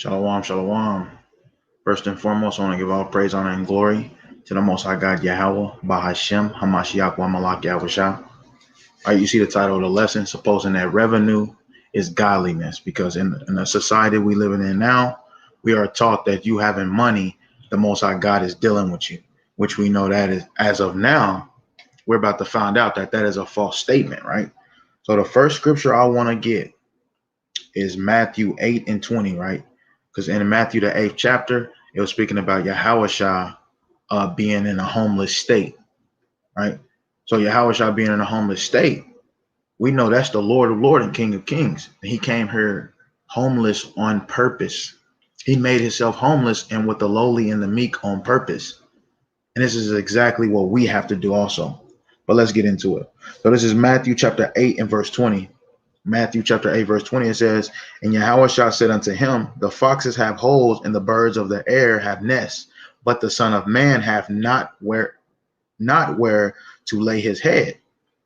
Shalom, shalom. First and foremost, I want to give all praise, honor, and glory to the Most High God, Yahweh, Bahashem, Hamashiach, Wamalak, Yahushua. All right, you see the title of the lesson, supposing that revenue is godliness, because in the society we living in now, we are taught that you having money, the Most High God is dealing with you, which we know that is, as of now, we're about to find out that that is a false statement, right? So the first scripture I want to get is Matthew 8 and 20, right? Because in Matthew, the 8th chapter, it was speaking about Yahushua being in a homeless state, right? So Yahushua being in a homeless state, we know that's the Lord of Lords and King of Kings. He came here homeless on purpose. He made himself homeless and with the lowly and the meek on purpose. And this is exactly what we have to do also. But let's get into it. So this is Matthew chapter 8 and verse 20. Matthew chapter 8, verse 20, it says, And Yahushua said unto him, The foxes have holes, and the birds of the air have nests, but the Son of Man hath not where to lay his head.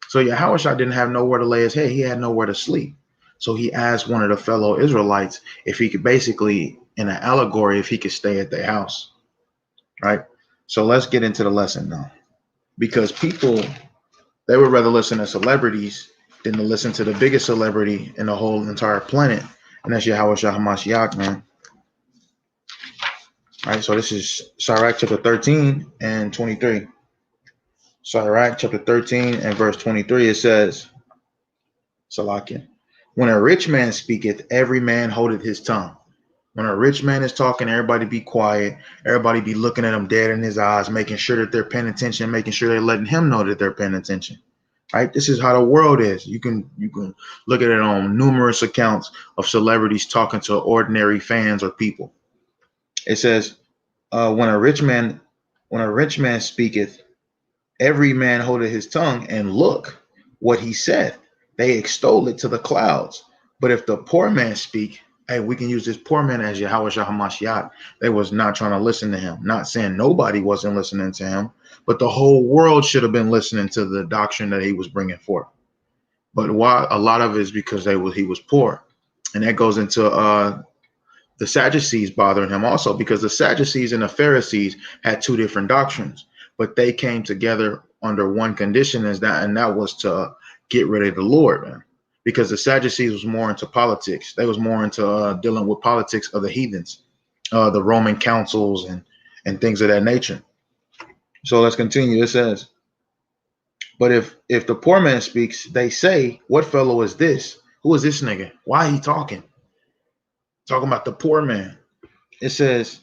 So Yahushua didn't have nowhere to lay his head. He had nowhere to sleep. So he asked one of the fellow Israelites if he could basically, in an allegory, if he could stay at their house. Right? So let's get into the lesson now. Because people, they would rather listen to celebrities than to listen to the biggest celebrity in the whole entire planet, and that's Yahushua Hamashiach, man. All right, so this is Sirach chapter 13 and 23. Sirach chapter 13 and verse 23, it says, Salakia, when a rich man speaketh, every man holdeth his tongue. When a rich man is talking, everybody be quiet. Everybody be looking at him dead in his eyes, making sure that they're paying attention, making sure they're letting him know that they're paying attention. Right? This is how the world is. You can look at it on numerous accounts of celebrities talking to ordinary fans or people. It says, when a rich man speaketh, every man holdeth his tongue, and look what he said. They extol it to the clouds. But if the poor man speak, hey, we can use this poor man as Yahushua Hamashiach. They was not trying to listen to him. Not saying nobody wasn't listening to him, but the whole world should have been listening to the doctrine that he was bringing forth. But why? A lot of it is because he was poor, and that goes into the Sadducees bothering him also, because the Sadducees and the Pharisees had two different doctrines, but they came together under one condition, and that was to get rid of the Lord, man. Because the Sadducees was more into politics. They was more into dealing with politics of the heathens, the Roman councils and things of that nature. So let's continue. It says, but if the poor man speaks, they say, what fellow is this? Who is this nigga? Why he talking? Talking about the poor man. It says,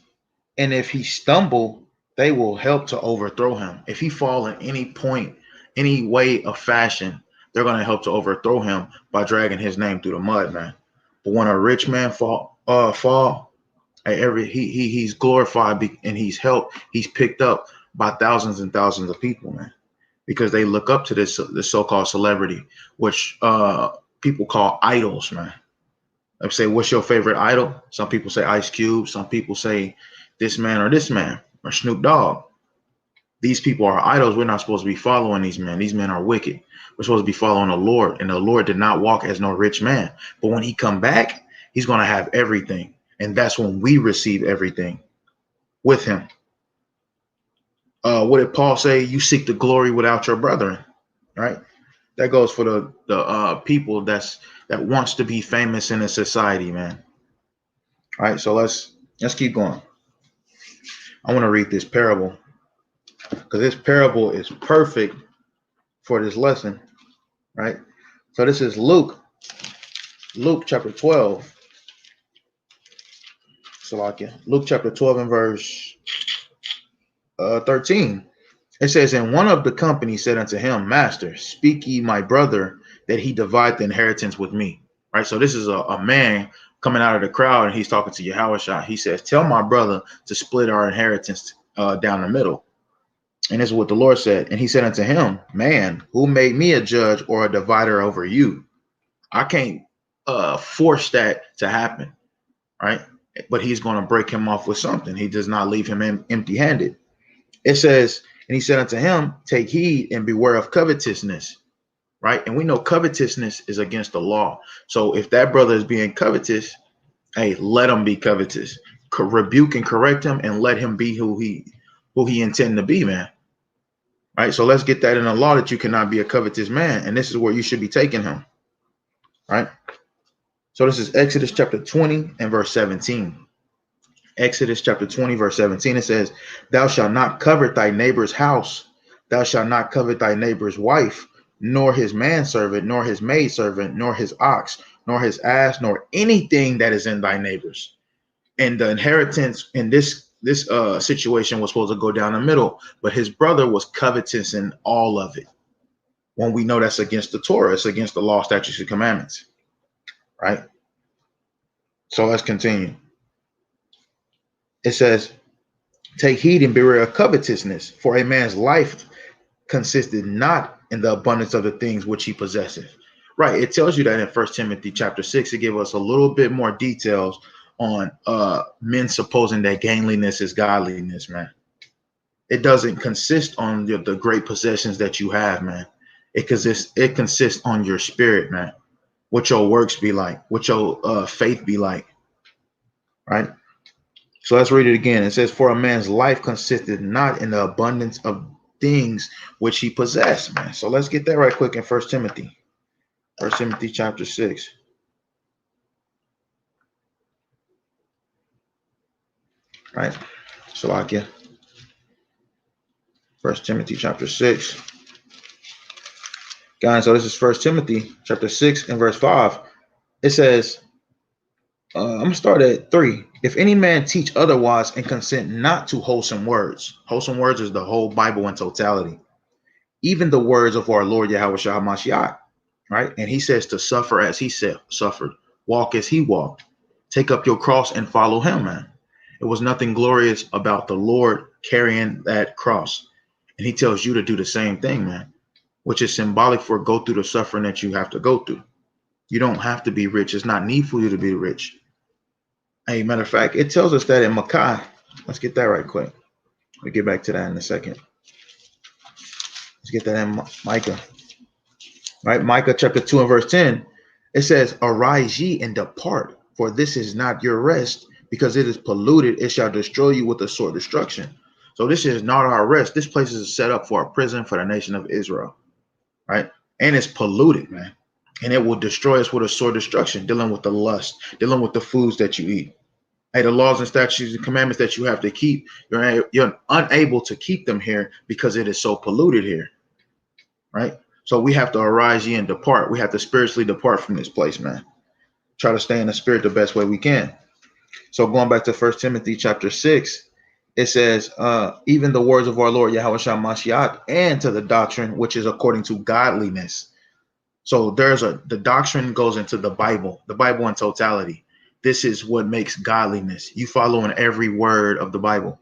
and if he stumble, they will help to overthrow him. If he fall in any point, any way of fashion, they're going to help to overthrow him by dragging his name through the mud, man. But when a rich man fall, he's glorified and he's helped. He's picked up by thousands and thousands of people, man, because they look up to this so-called celebrity, which people call idols, man. I say, what's your favorite idol? Some people say Ice Cube. Some people say this man or Snoop Dogg. These people are idols. We're not supposed to be following these men. These men are wicked. We're supposed to be following the Lord, and the Lord did not walk as no rich man. But when he come back, he's going to have everything, and that's when we receive everything with him. What did Paul say? You seek the glory without your brethren, right? That goes for the people that wants to be famous in a society, man. All right, so let's keep going. I want to read this parable, because this parable is perfect for this lesson, right? So this is Luke chapter 12. Salakia. Luke chapter 12 and verse 13. It says, and one of the company said unto him, Master, speak ye my brother that he divide the inheritance with me. Right. So this is a man coming out of the crowd, and he's talking to Yahushua. He says, tell my brother to split our inheritance down the middle. And this is what the Lord said. And he said unto him, man, who made me a judge or a divider over you? I can't force that to happen. Right. But he's going to break him off with something. He does not leave him empty handed. It says, and he said unto him, take heed and beware of covetousness. Right. And we know covetousness is against the law. So if that brother is being covetous, Hey, let him be covetous. Rebuke and correct him, and let him be who he intended to be, man. Right. So let's get that in the law that you cannot be a covetous man, and this is where you should be taking him. Right. So this is Exodus chapter 20 and verse 17. Exodus chapter 20, verse 17. It says, "Thou shalt not covet thy neighbor's house. Thou shalt not covet thy neighbor's wife, nor his manservant, nor his maidservant, nor his ox, nor his ass, nor anything that is in thy neighbor's." And the inheritance in this situation was supposed to go down the middle, but his brother was covetous in all of it. When we know that's against the Torah, it's against the law, statutes, and commandments, right? So let's continue. It says, "Take heed and beware of covetousness, for a man's life consisted not in the abundance of the things which he possesseth." Right. It tells you that in 1 Timothy chapter 6. It gives us a little bit more details on men supposing that gainliness is godliness, man. It doesn't consist on the great possessions that you have, man. It consists on your spirit, man. What your works be like, what your faith be like, right? So let's read it again. It says, "For a man's life consisted not in the abundance of things which he possessed," man. So let's get that right quick in 1 Timothy. 1 Timothy chapter 6. Right? So like, yeah. 1 Timothy chapter 6. Guys, so this is 1 Timothy chapter 6 and verse 5. It says, I'm going to start at 3. "If any man teach otherwise and consent not to wholesome words." Wholesome words is the whole Bible in totality. "Even the words of our Lord Yahweh Shah Mashiach," right? And he says to suffer as he suffered, walk as he walked, take up your cross and follow him, man. It was nothing glorious about the Lord carrying that cross. And he tells you to do the same thing, man, which is symbolic for go through the suffering that you have to go through. You don't have to be rich. It's not need for you to be rich. Hey, matter of fact, it tells us that in Micah. Let's get that right quick. We'll get back to that in a second. Let's get that in Micah. Right? Micah chapter 2 and verse 10. It says, "Arise ye and depart, for this is not your rest, because it is polluted. It shall destroy you with a sword destruction." So this is not our rest. This place is set up for a prison for the nation of Israel. Right? And it's polluted, man. And it will destroy us with a sword destruction, dealing with the lust, dealing with the foods that you eat. Hey, the laws and statutes and commandments that you have to keep, you're unable to keep them here because it is so polluted here, right? So we have to arise ye and depart. We have to spiritually depart from this place, man. Try to stay in the spirit the best way we can. So going back to 1 Timothy chapter 6, it says, "Even the words of our Lord Yahweh Shah Mashiach, and to the doctrine which is according to godliness." So the doctrine goes into the Bible in totality. This is what makes godliness. You following every word of the Bible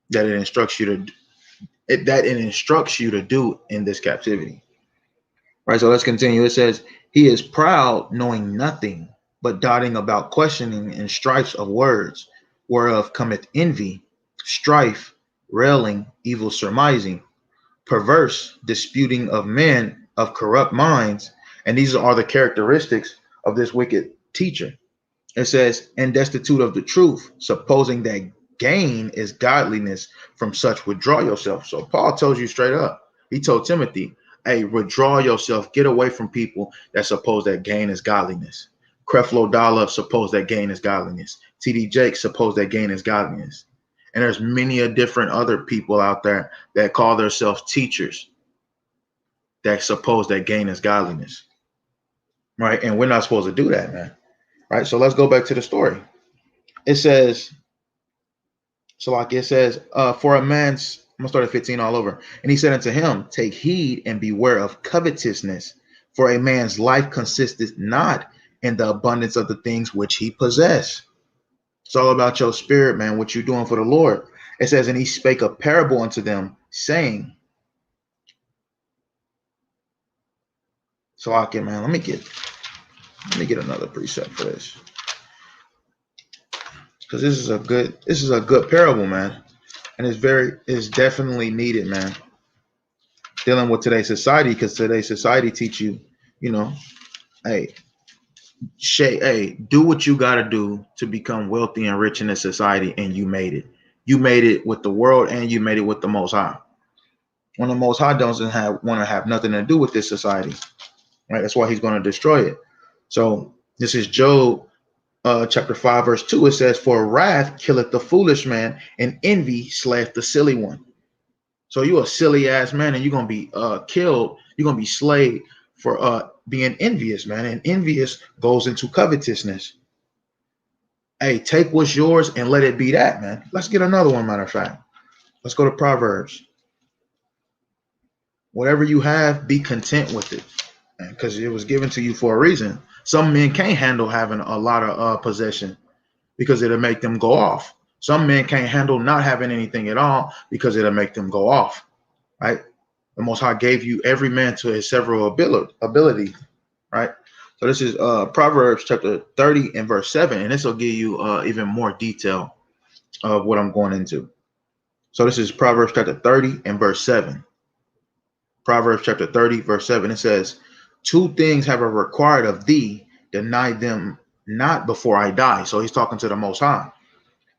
that it instructs you to do in this captivity. Right. So let's continue. It says, "He is proud, knowing nothing, but dotting about questioning and strifes of words, whereof cometh envy, strife, railing, evil surmising, perverse, disputing of men of corrupt minds." And these are the characteristics of this wicked teacher. It says, "And destitute of the truth, supposing that gain is godliness, from such withdraw yourself." So Paul tells you straight up. He told Timothy, hey, withdraw yourself, get away from people that suppose that gain is godliness. Creflo Dollar suppose that gain is godliness. TD Jakes suppose that gain is godliness. And there's many a different other people out there that call themselves teachers that suppose that gain is godliness. Right? And we're not supposed to do that, man. Right? So let's go back to the story. It says, "For a man's," I'm gonna start at 15 all over. "And he said unto him, Take heed and beware of covetousness, for a man's life consisteth not in the abundance of the things which he possess." It's all about your spirit, man, what you're doing for the Lord. It says, "And he spake a parable unto them, saying," man, let me get another precept for this. Because this is a good parable, man. And it's definitely needed, man. Dealing with today's society, because today's society teach you, hey, Hey, do what you got to do to become wealthy and rich in this society, and you made it. You made it with the world, and you made it with the Most High. When the Most High doesn't want to have nothing to do with this society, right? That's why He's going to destroy it. So this is Job chapter 5, verse 2. It says, "For wrath killeth the foolish man, and envy slayeth the silly one." So you a silly ass man, and you're gonna be killed. You're gonna be slayed for being envious, man. And envious goes into covetousness. Hey, take what's yours and let it be that, man. Let's get another one. Matter of fact, let's go to Proverbs. Whatever you have, be content with it, because it was given to you for a reason. Some men can't handle having a lot of possession because it'll make them go off. Some men can't handle not having anything at all because it'll make them go off, right? The Most High gave you every man to his several ability, right? So this is Proverbs chapter 30 and verse 7, and this will give you even more detail of what I'm going into. So this is Proverbs chapter 30 and verse 7. Proverbs chapter 30, verse 7, it says, "Two things have I required of thee, deny them not before I die." So he's talking to the Most High.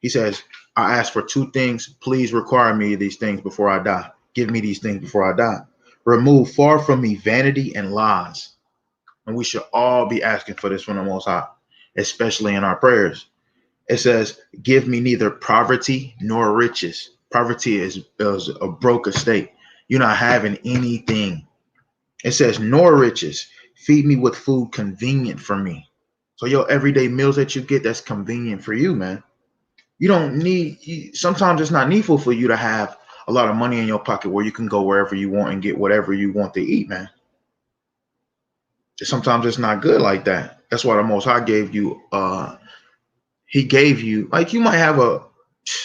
He says, "I ask for two things. Please require me these things before I die. Give me these things before I die. Remove far from me vanity and lies." And we should all be asking for this from the Most High, especially in our prayers. It says, "Give me neither poverty nor riches." Poverty is a broke estate. You're not having anything. It says, "Nor riches. Feed me with food convenient for me." So your everyday meals that you get, that's convenient for you, man. You don't need, sometimes it's not needful for you to have a lot of money in your pocket where you can go wherever you want and get whatever you want to eat, man. Sometimes it's not good like that. That's why the Most High gave you, he gave you, like, you might have a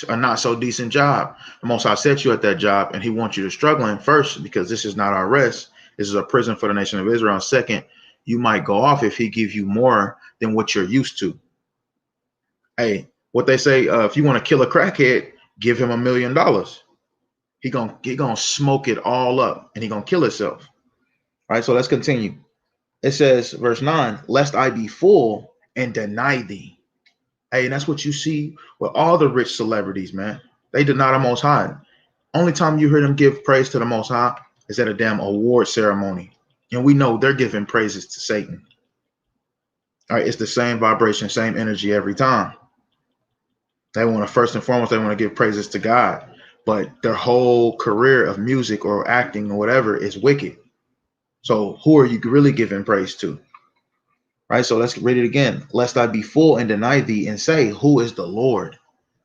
not so decent job. The Most High set you at that job, and he wants you to struggle in first, because this is not our rest. This is a prison for the nation of Israel. And second, you might go off if he gives you more than what you're used to. Hey, what they say, if you want to kill a crackhead, give him $1 million. He gonna smoke it all up, and he gonna kill himself. All right, so let's continue. It says, verse 9, "Lest I be full and deny thee." Hey, and that's what you see with all the rich celebrities, man. They deny the Most High. Only time you hear them give praise to the Most High is at a damn award ceremony. And we know they're giving praises to Satan. All right, it's the same vibration, same energy every time. They want to, first and foremost, they want to give praises to God. But their whole career of music or acting or whatever is wicked. So who are you really giving praise to? Right, so let's read it again. "Lest I be full and deny thee, and say, who is the Lord?"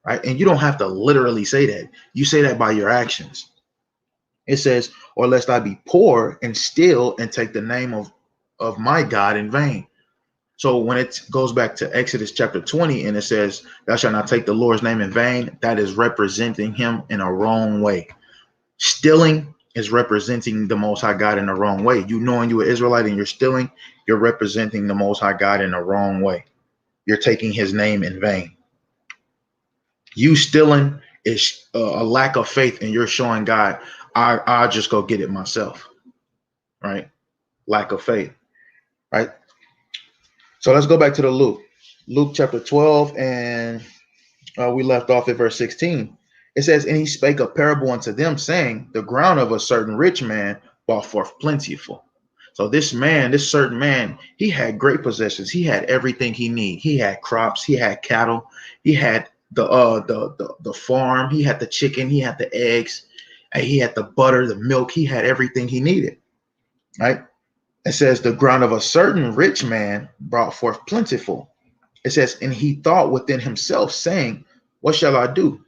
Right, and you don't have to literally say that. You say that by your actions. It says, "Or lest I be poor and steal and take the name of my God in vain." So when it goes back to Exodus chapter 20 and it says, "Thou shalt not take the Lord's name in vain," that is representing him in a wrong way. Stealing is representing the Most High God in the wrong way. You knowing you're an Israelite and you're stealing, you're representing the Most High God in the wrong way. You're taking his name in vain. You stealing is a lack of faith, and you're showing God, I'll just go get it myself, right? Lack of faith, right? So let's go back to the Luke chapter 12, and we left off at verse 16. It says, "And he spake a parable unto them, saying, the ground of a certain rich man brought forth plentiful." So this man, this certain man, he had great possessions. He had everything he needed. He had crops. He had cattle. He had the farm. He had the chicken. He had the eggs. And he had the butter, the milk. He had everything he needed. Right? It says, "The ground of a certain rich man brought forth plentiful." It says, "And he thought within himself, saying, what shall I do?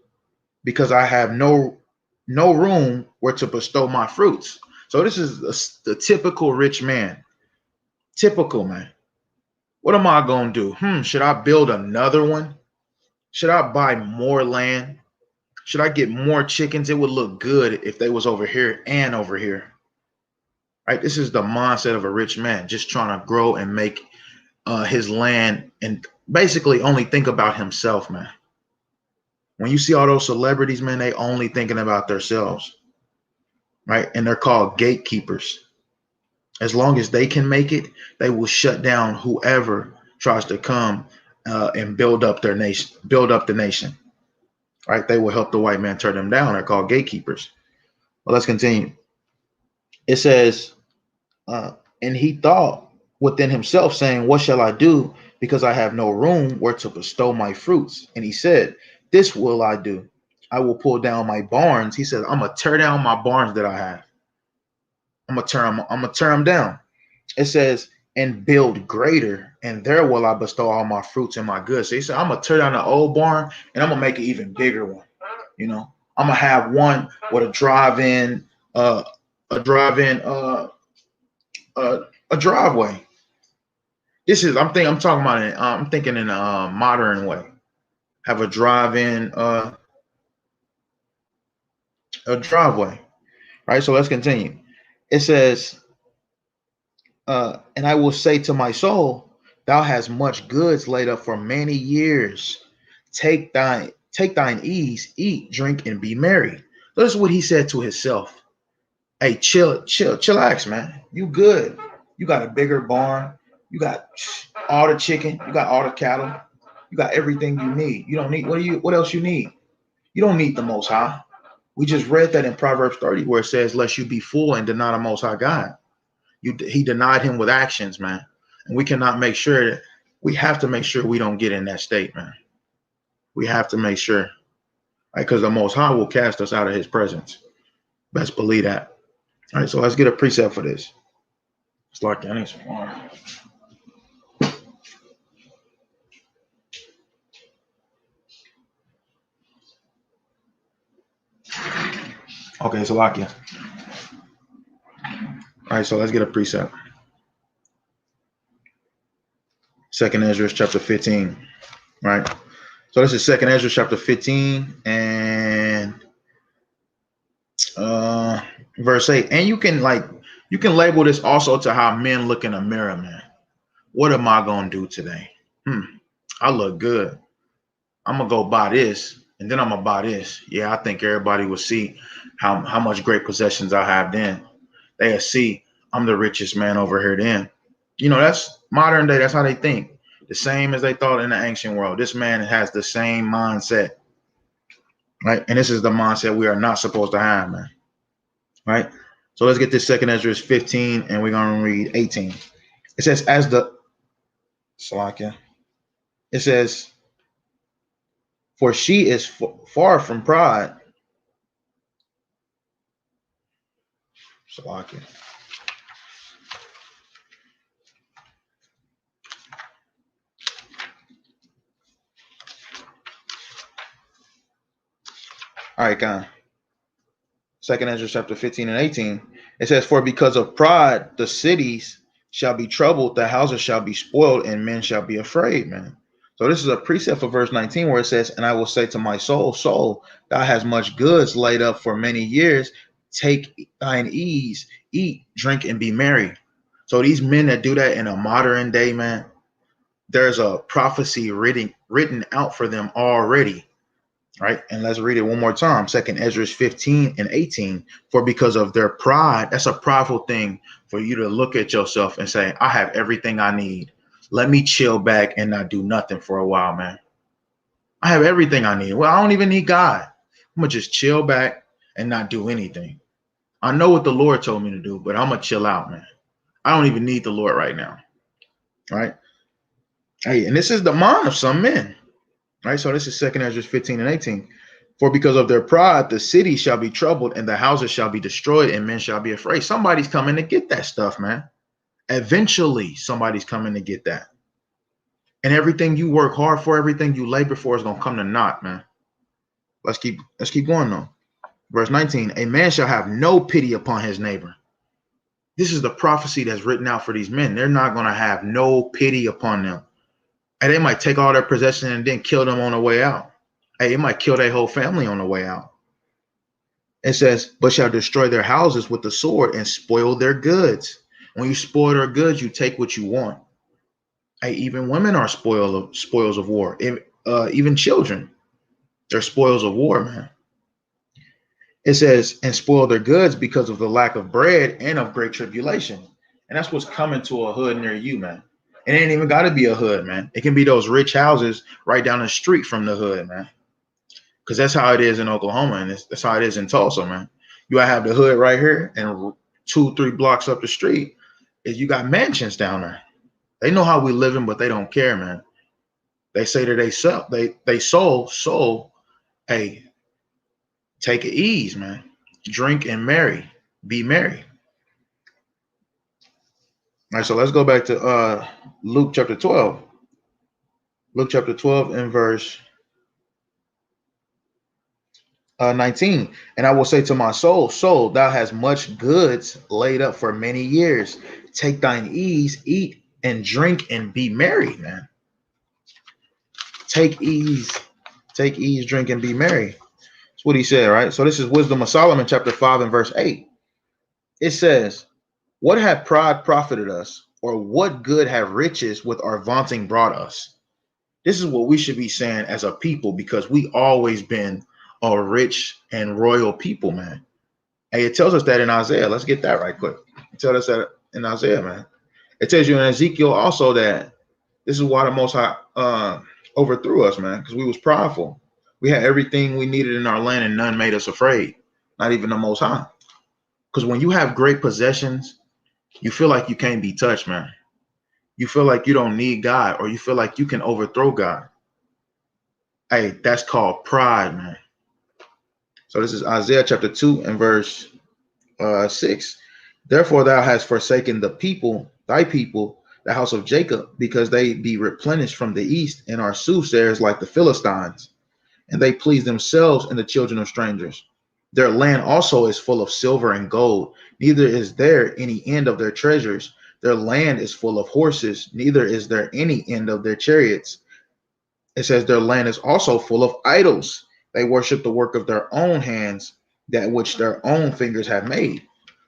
Because I have no room where to bestow my fruits." So this is the typical rich man. Typical, man. What am I going to do? Should I build another one? Should I buy more land? Should I get more chickens? It would look good if they was over here and over here. Right? This is the mindset of a rich man, just trying to grow and make his land, and basically only think about himself, man. When you see all those celebrities, man, they only thinking about themselves, right? And they're called gatekeepers. As long as they can make it, they will shut down whoever tries to come and build up their nation, build up the nation. Right? They will help the white man tear them down. They're called gatekeepers. Well, let's continue. It says, and he thought within himself, saying, what shall I do? Because I have no room where to bestow my fruits. And he said, this will I do. I will pull down my barns. He said, I'm going to tear down my barns that I have. I'm going to tear them down. It says, and build greater, and there will I bestow all my fruits and my goods. So he said, I'm going to tear down the old barn, and I'm going to make an even bigger one. You know, I'm going to have one with a drive-in, a driveway. This is, I'm talking about it. I'm thinking in a modern way. Have a drive-in, a driveway. Right. So let's continue. It says, and I will say to my soul, thou hast much goods laid up for many years. Take thine ease, eat, drink, and be merry. So this is what he said to himself. Hey, chillax, man. You good. You got a bigger barn. You got all the chicken. You got all the cattle. You got everything you need. You don't need, what else you need? You don't need the Most High. We just read that in Proverbs 30 where it says, lest you be full and deny the Most High God. He denied him with actions, man. And we cannot make sure that we have to make sure we don't get in that state, man. We have to make sure, right? Because the Most High will cast us out of his presence. Best believe that. All right, so let's get a precept for this. It's like I need some water. Okay, so Lakia. All right, so let's get a precept. 2nd Ezra chapter 15, right? So this is 2nd Ezra chapter 15 and verse 8. And you can label this also to how men look in a mirror, man. What am I gonna do today? I look good. I'm gonna go buy this, and then I'm gonna buy this. Yeah, I think everybody will see how much great possessions I have then. They'll see I'm the richest man over here then. You know, that's modern day. That's how they think. The same as they thought in the ancient world. This man has the same mindset, right? And this is the mindset we are not supposed to have, man. Right? So let's get this 2nd Ezra 15, and we're going to read 18. It says, as the Salakia, it says, for she is far from pride. Salakia. All right, Con. 2nd Ezra chapter 15 and 18. It says, for because of pride, the cities shall be troubled, the houses shall be spoiled, and men shall be afraid, man. So this is a precept for verse 19 where it says, and I will say to my soul, soul, thou hast much goods laid up for many years. Take thine ease, eat, drink, and be merry. So these men that do that in a modern day, man, there's a prophecy written out for them already. Right. And let's read it one more time. 2nd Ezra 15 and 18. For because of their pride, that's a prideful thing for you to look at yourself and say, I have everything I need. Let me chill back and not do nothing for a while, man. I have everything I need. Well, I don't even need God. I'm going to just chill back and not do anything. I know what the Lord told me to do, but I'm going to chill out, man. I don't even need the Lord right now. Right. Hey, and this is the mind of some men. Right, so this is 2nd Ezra 15 and 18. For because of their pride, the city shall be troubled, and the houses shall be destroyed, and men shall be afraid. Somebody's coming to get that stuff, man. Eventually, somebody's coming to get that. And everything you work hard for, everything you labor for is gonna come to naught, man. Let's keep going though. Verse 19, a man shall have no pity upon his neighbor. This is the prophecy that's written out for these men. They're not gonna have no pity upon them. And they might take all their possessions and then kill them on the way out. Hey, it might kill their whole family on the way out. It says, but shall destroy their houses with the sword and spoil their goods. When you spoil their goods, you take what you want. Hey, even women are spoils of war. Even children, they're spoils of war, man. It says, and spoil their goods because of the lack of bread and of great tribulation. And that's what's coming to a hood near you, man. It ain't even got to be a hood, man. It can be those rich houses right down the street from the hood, man. Because that's how it is in Oklahoma, and that's how it is in Tulsa, man. You gotta have the hood right here, and 2, 3 blocks up the street is you got mansions down there. They know how we living, but they don't care, man. They say to they soul, hey, take it ease, man. Drink and marry, be merry. All right, so let's go back to Luke chapter 12. Luke chapter 12 and verse 19. And I will say to my soul, thou hast much goods laid up for many years. Take thine ease, eat and drink and be merry, man. Take ease, drink and be merry. That's what he said, right? So this is Wisdom of Solomon, chapter 5 and verse 8. It says, what had pride profited us, or what good have riches with our vaunting brought us? This is what we should be saying as a people, because we always been a rich and royal people, man. And it tells us that in Isaiah. Let's get that right quick. It tells us that in Isaiah, man. It tells you in Ezekiel also that this is why the Most High overthrew us, man, because we was prideful. We had everything we needed in our land, and none made us afraid, not even the Most High. Because when you have great possessions, you feel like you can't be touched, man. You feel like you don't need God, or you feel like you can overthrow God. Hey, that's called pride, man. So this is Isaiah chapter 2 and verse 6. Therefore thou hast forsaken the people, thy people, the house of Jacob, because they be replenished from the east, and are soothsayers like the Philistines, and they please themselves in the children of strangers. Their land also is full of silver and gold, neither is there any end of their treasures. Their land is full of horses, neither is there any end of their chariots. It says their land is also full of idols. They worship the work of their own hands, that which their own fingers have made.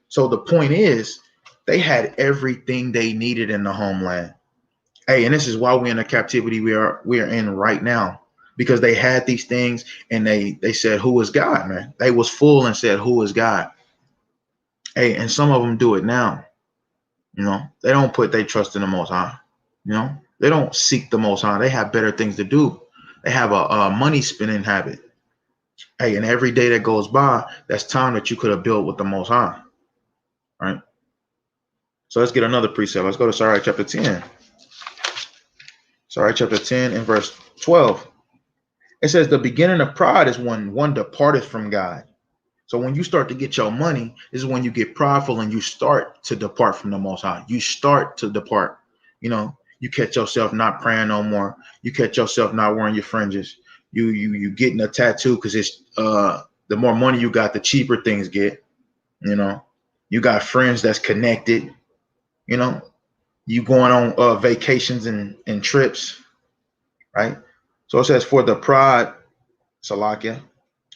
So the point is, they had everything they needed in the homeland. Hey, and this is why we're in the captivity we are in right now, because they had these things, and they said, who is God, man? They was full and said, who is God? Hey, and some of them do it now. You know, they don't put their trust in the Most High. You know, they don't seek the Most High. They have better things to do. They have a money spending habit. Hey, and every day that goes by, that's time that you could have built with the Most High. Right? So let's get another precept. Let's go to Sirach chapter 10. Sirach chapter 10 and verse 12. It says, the beginning of pride is when one departeth from God. So when you start to get your money, this is when you get prideful and you start to depart from the Most High. You start to depart. You know, you catch yourself not praying no more. You catch yourself not wearing your fringes. You getting a tattoo because it's the more money you got, the cheaper things get. You know, you got friends that's connected. You know, you going on vacations and trips, right? So it says, for the pride, Salakia,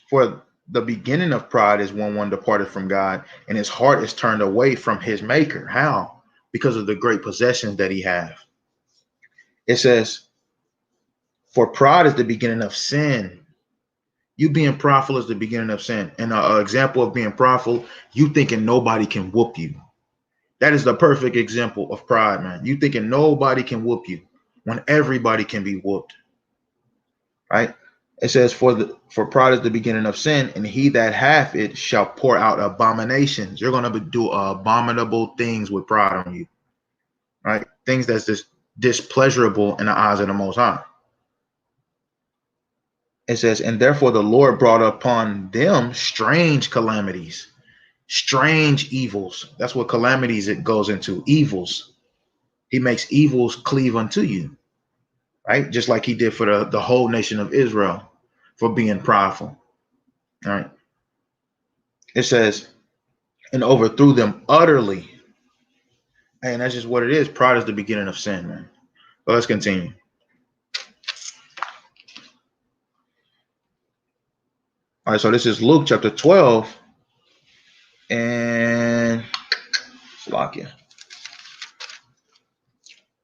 for the beginning of pride is when one departed from God, and his heart is turned away from his maker. How? Because of the great possessions that he have. It says, for pride is the beginning of sin. You being prideful is the beginning of sin. And an example of being prideful, you thinking nobody can whoop you. That is the perfect example of pride, man. You thinking nobody can whoop you when everybody can be whooped, right? It says, for pride is the beginning of sin, and he that hath it shall pour out abominations. You're going to do abominable things with pride on you, right? Things that's just displeasurable in the eyes of the Most High. It says, and therefore the Lord brought upon them strange calamities, strange evils. That's what calamities it goes into, evils. He makes evils cleave unto you, right? Just like he did for the whole nation of Israel for being prideful. All right. It says, and overthrew them utterly. And that's just what it is. Pride is the beginning of sin, man. But let's continue. All right, so this is Luke chapter 12 and Slovakia.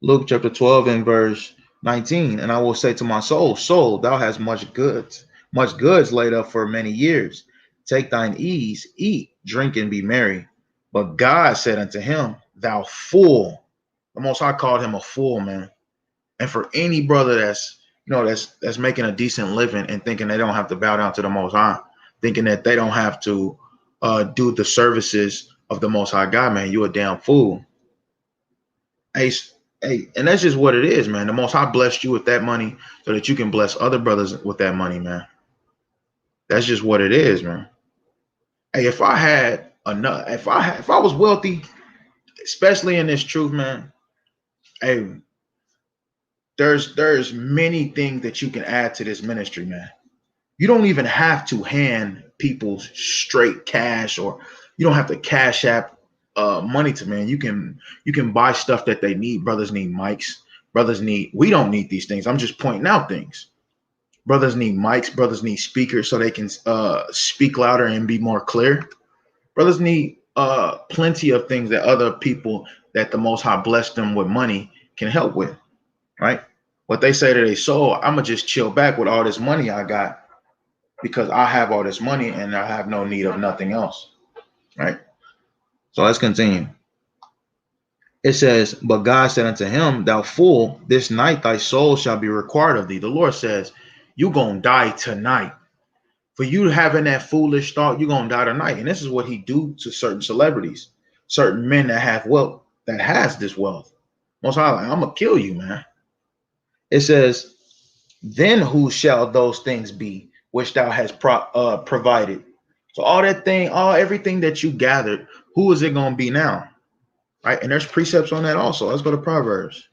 Luke chapter 12 and verse 19. And I will say to my soul, thou hast much goods laid up for many years. Take thine ease, eat, drink, and be merry. But God said unto him, thou fool, The Most High called him a fool, man. And for any brother that's making a decent living and thinking they don't have to bow down to the Most High, thinking that they don't have to do the services of the Most High God, man, you a damn fool. Hey, and that's just what it is, man. The Most High blessed you with that money so that you can bless other brothers with that money, man. That's just what it is, man. Hey, if I had enough, if I was wealthy, especially in this truth, man. Hey, there's many things that you can add to this ministry, man. You don't even have to hand people straight cash, or you don't have to cash app money to, man. You can buy stuff that they need. Brothers need mics. We don't need these things. I'm just pointing out things. Brothers need mics. Brothers need speakers so they can speak louder and be more clear. Brothers need plenty of things that other people that the Most High blessed them with money can help with, right? What they say to their soul, I'm gonna just chill back with all this money I got because I have all this money and I have no need of nothing else, right? So let's continue. It says, but God said unto him, thou fool, this night thy soul shall be required of thee. The Lord says, you gonna die tonight. For you having that foolish thought, you're gonna die tonight. And this is what he do to certain celebrities, certain men that have wealth, that has this wealth. Most High, like, I'm gonna kill you, man. It says, then who shall those things be which thou hast provided? So everything that you gathered, who is it gonna be now? Right? And there's precepts on that also. Let's go to Proverbs.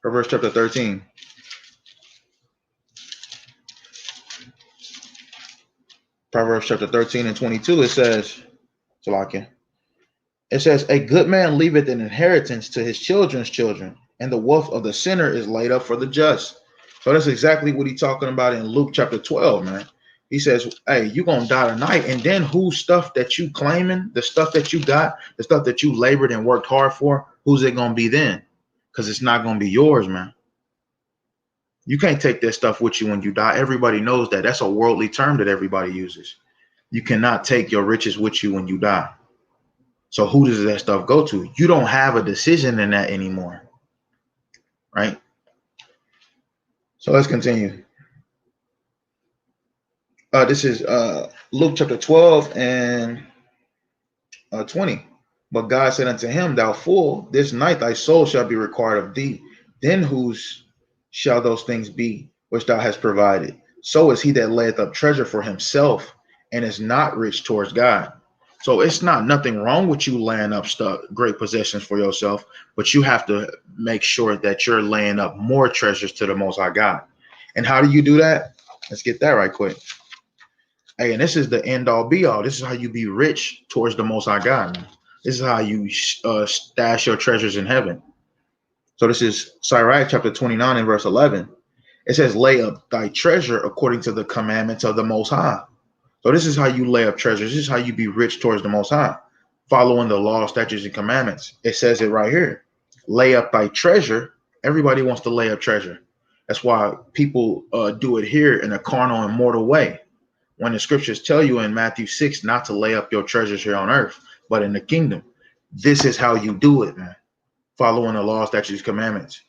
Proverbs chapter 13. Proverbs chapter 13 and 22, it says, Salakia. It says, a good man leaveth an inheritance to his children's children, and the wealth of the sinner is laid up for the just. So that's exactly what he's talking about in Luke chapter 12, man. He says, hey, you're going to die tonight. And then whose stuff that you claiming, the stuff that you got, the stuff that you labored and worked hard for, who's it going to be then? Because it's not going to be yours, man. You can't take that stuff with you when you die. Everybody knows that. That's a worldly term that everybody uses. You cannot take your riches with you when you die. So who does that stuff go to? You don't have a decision in that anymore, right? So let's continue. This is Luke chapter 12 and 20. But God said unto him, thou fool, this night thy soul shall be required of thee. Then whose shall those things be which thou hast provided? So is he that layeth up treasure for himself and is not rich towards God. So it's not nothing wrong with you laying up stuff, great possessions for yourself, but you have to make sure that you're laying up more treasures to the Most High God. And how do you do that? Let's get that right quick. Hey, and this is the end all be all. This is how you be rich towards the Most High God, man. This is how you stash your treasures in heaven. So this is Sirach chapter 29 and verse 11. It says, lay up thy treasure according to the commandments of the Most High. So this is how you lay up treasures. This is how you be rich towards the Most High, following the law, statutes, and commandments. It says it right here. Lay up thy treasure. Everybody wants to lay up treasure. That's why people do it here in a carnal and mortal way. When the scriptures tell you in Matthew 6 not to lay up your treasures here on earth, but in the kingdom. This is how you do it, man. Following the law, statutes, commandments.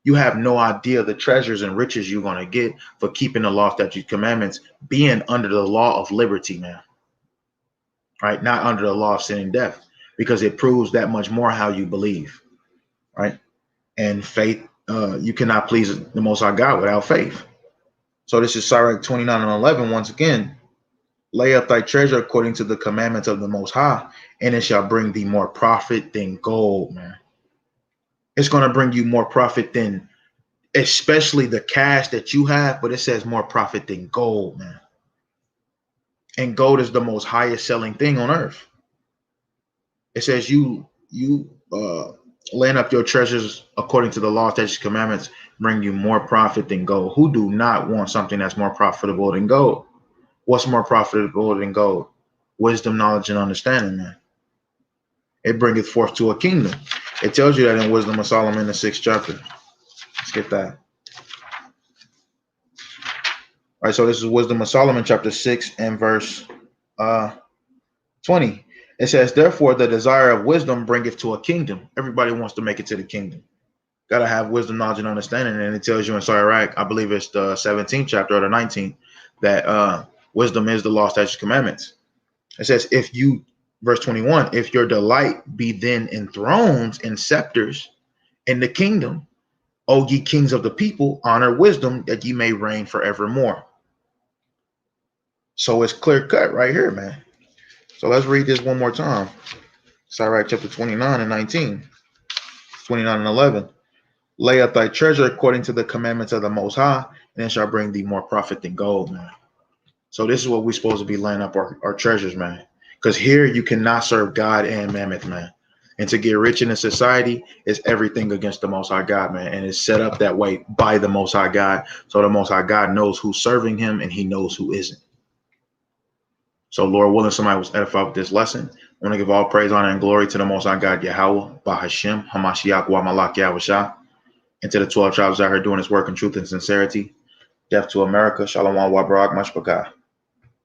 You have no idea the treasures and riches you're going to get for keeping the law, statutes, commandments, being under the law of liberty, man. Right? Not under the law of sin and death, because it proves that much more how you believe. Right? And faith, you cannot please the Most High God without faith. So this is Sirach 29 and 11. Once again, lay up thy treasure according to the commandments of the Most High, and it shall bring thee more profit than gold, man. It's going to bring you more profit than especially the cash that you have, but it says more profit than gold, man. And gold is the most highest selling thing on earth. It says you laying up your treasures according to the law, statutes, commandments, bring you more profit than gold. Who do not want something that's more profitable than gold? What's more profitable than gold? Wisdom, knowledge, and understanding, man. It bringeth forth to a kingdom. It tells you that in Wisdom of Solomon, the 6th chapter. Let's get that. All right, so this is Wisdom of Solomon, chapter 6 and verse 20. It says, therefore, the desire of wisdom bringeth to a kingdom. Everybody wants to make it to the kingdom. Gotta have wisdom, knowledge, and understanding. And it tells you in Sirach, I believe it's the 17th chapter or the 19th, that wisdom is the law, statutes, commandments. It says, if you, verse 21, if your delight be then in thrones and scepters in the kingdom, O ye kings of the people, honor wisdom that ye may reign forevermore. So it's clear cut right here, man. So let's read this one more time. Sirach chapter 29 and 19, 29 and 11. Lay up thy treasure according to the commandments of the Most High, and it shall bring thee more profit than gold, man. So this is what we're supposed to be laying up our treasures, man. Because here you cannot serve God and Mammoth, man. And to get rich in a society is everything against the Most High God, man. And it's set up that way by the Most High God. So the Most High God knows who's serving him and he knows who isn't. So Lord willing, somebody was edified with this lesson. I want to give all praise, honor, and glory to the Most High God, Yahweh, Bahashem, Hamashiach, Wa Malak, Yahushua, and to the 12 tribes out here doing his work in truth and sincerity. Death to America. Shalom, wa barak, mashpakah.